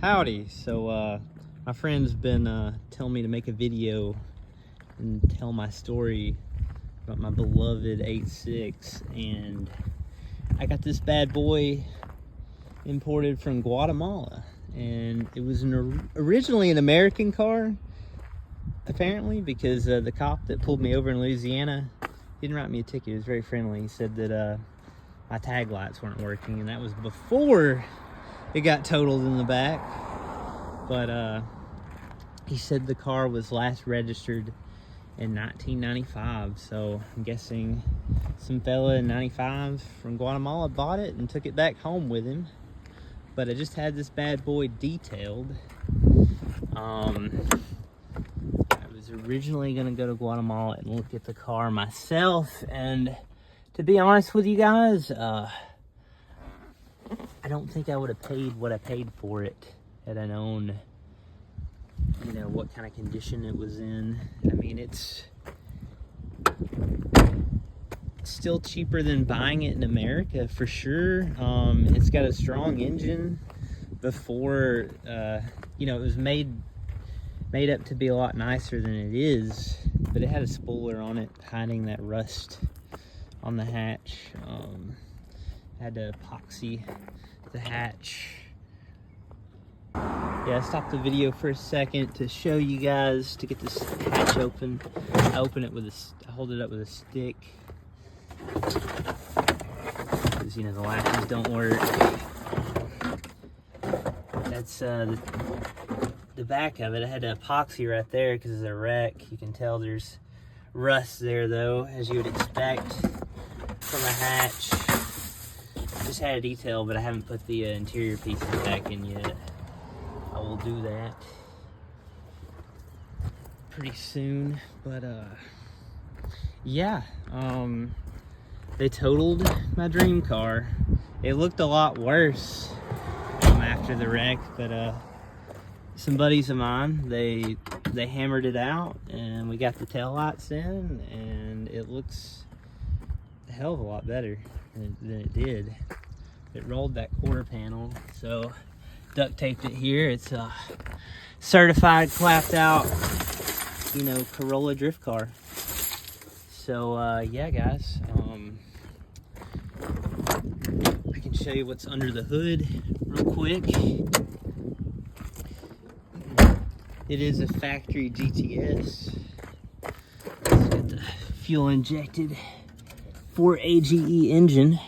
Howdy. So my friend's been telling me to make a video and tell my story about my beloved 86, and I got this bad boy imported from Guatemala, and it was originally an American car, apparently, because the cop that pulled me over in Louisiana didn't write me a ticket. He was very friendly. He said that my tag lights weren't working, and that was before it got totaled in the back. But he said the car was last registered in 1995, so I'm guessing some fella in 95 from Guatemala bought it and took it back home with him. But I just had this bad boy detailed. I was originally gonna go to Guatemala and look at the car myself, and to be honest with you guys, I don't think I would have paid what I paid for it had I known, you know, what kind of condition it was in. I mean, it's still cheaper than buying it in America for sure. It's got a strong engine. Before, you know, it was made up to be a lot nicer than it is, but it had a spoiler on it hiding that rust on the hatch. Had to epoxy the hatch. Yeah, I stopped the video for a second to show you guys, to get this hatch open. I open it with I hold it up with a stick, because, you know, the latches don't work. That's the back of it. I had to epoxy right there because of the wreck. You can tell there's rust there, though, as you would expect from a hatch. Just had a detail, but I haven't put the interior pieces back in yet. I will do that pretty soon. But yeah, they totaled my dream car. It looked a lot worse after the wreck, but some buddies of mine, they hammered it out, and we got the taillights in, and it looks a hell of a lot better than it did. It rolled that quarter panel, so duct taped it here. It's a certified clapped out, you know, Corolla drift car. So yeah, guys, I can show you what's under the hood real quick. It is a factory GTS. It's got the fuel injected 4 AGE engine.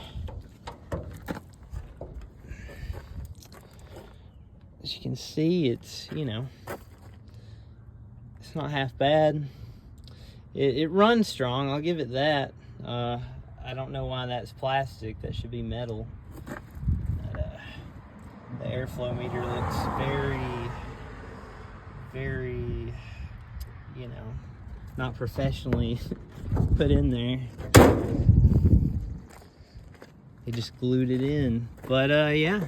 As you can see, it's, you know, it's not half bad. It runs strong, I'll give it that. I don't know why that's plastic. That should be metal. But, the airflow meter looks very, you know, not professionally put in there. They just glued it in. But yeah,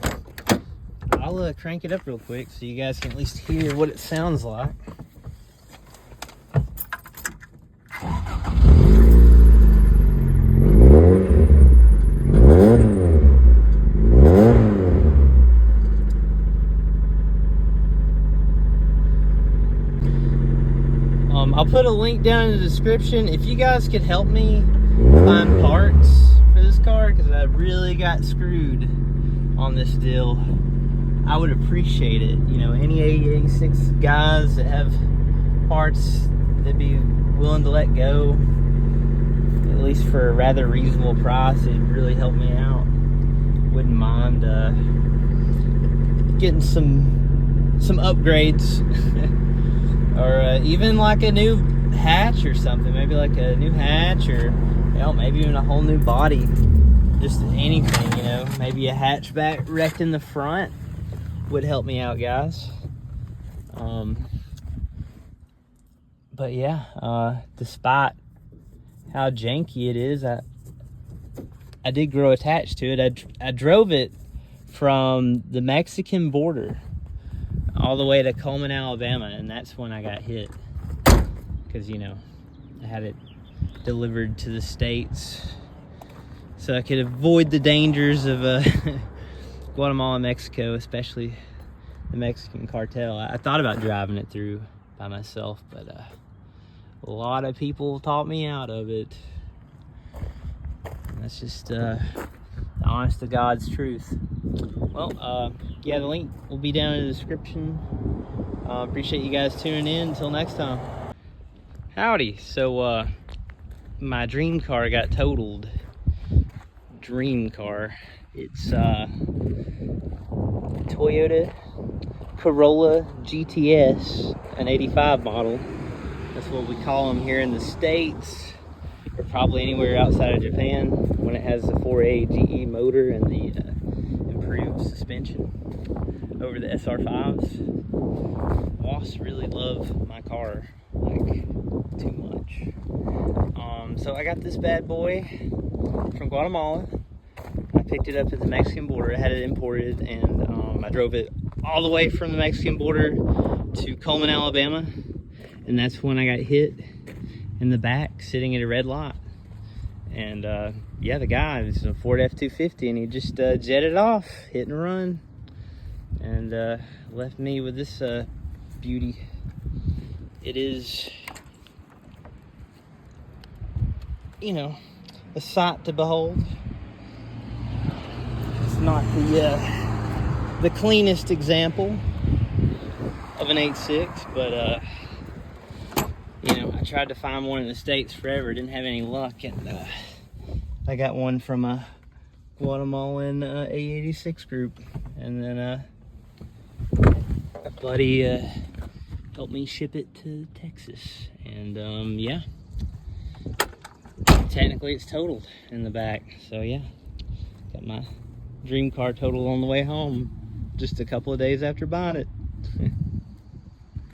I'll crank it up real quick so you guys can at least hear what it sounds like. I'll put a link down in the description if you guys could help me find parts for this car, because I really got screwed on this deal. I would appreciate it. You know, any AE86 guys that have parts that'd be willing to let go, at least for a rather reasonable price, it'd really help me out. Wouldn't mind getting some upgrades. Or even like a new hatch or something. Maybe like a new hatch, or, you know, maybe even a whole new body. Just anything, you know. Maybe a hatchback wrecked in the front would help me out, guys. But yeah, despite how janky it is, I did grow attached to it. I drove it from the Mexican border all the way to Coleman, Alabama, and that's when I got hit, because, you know, I had it delivered to the States so I could avoid the dangers of Guatemala, Mexico, especially the Mexican cartel. I thought about driving it through by myself, but a lot of people talked me out of it. And that's just the honest to God's truth. Well, yeah, the link will be down in the description. Appreciate you guys tuning in. Until next time. Howdy. So my dream car got totaled. Dream car. It's Toyota Corolla GTS, an 85 model. That's what we call them here in the States, or probably anywhere outside of Japan, when it has the 4A GE motor and the improved suspension over the SR5s. Boss really love my car, like, too much. So I got this bad boy from Guatemala. I picked it up at the Mexican border. I had it imported, and I drove it all the way from the Mexican border to Coleman, Alabama, and that's when I got hit in the back sitting at a red light. And yeah, the guy was a Ford F-250, and he just jetted off, hit and run, and left me with this beauty. It is, you know, a sight to behold. It's not the cleanest example of an 86, but you know, I tried to find one in the States forever, didn't have any luck, and I got one from a Guatemalan AE86 group, and then a buddy helped me ship it to Texas, and yeah, technically it's totaled in the back. So yeah, got my dream car totaled on the way home just a couple of days after buying it.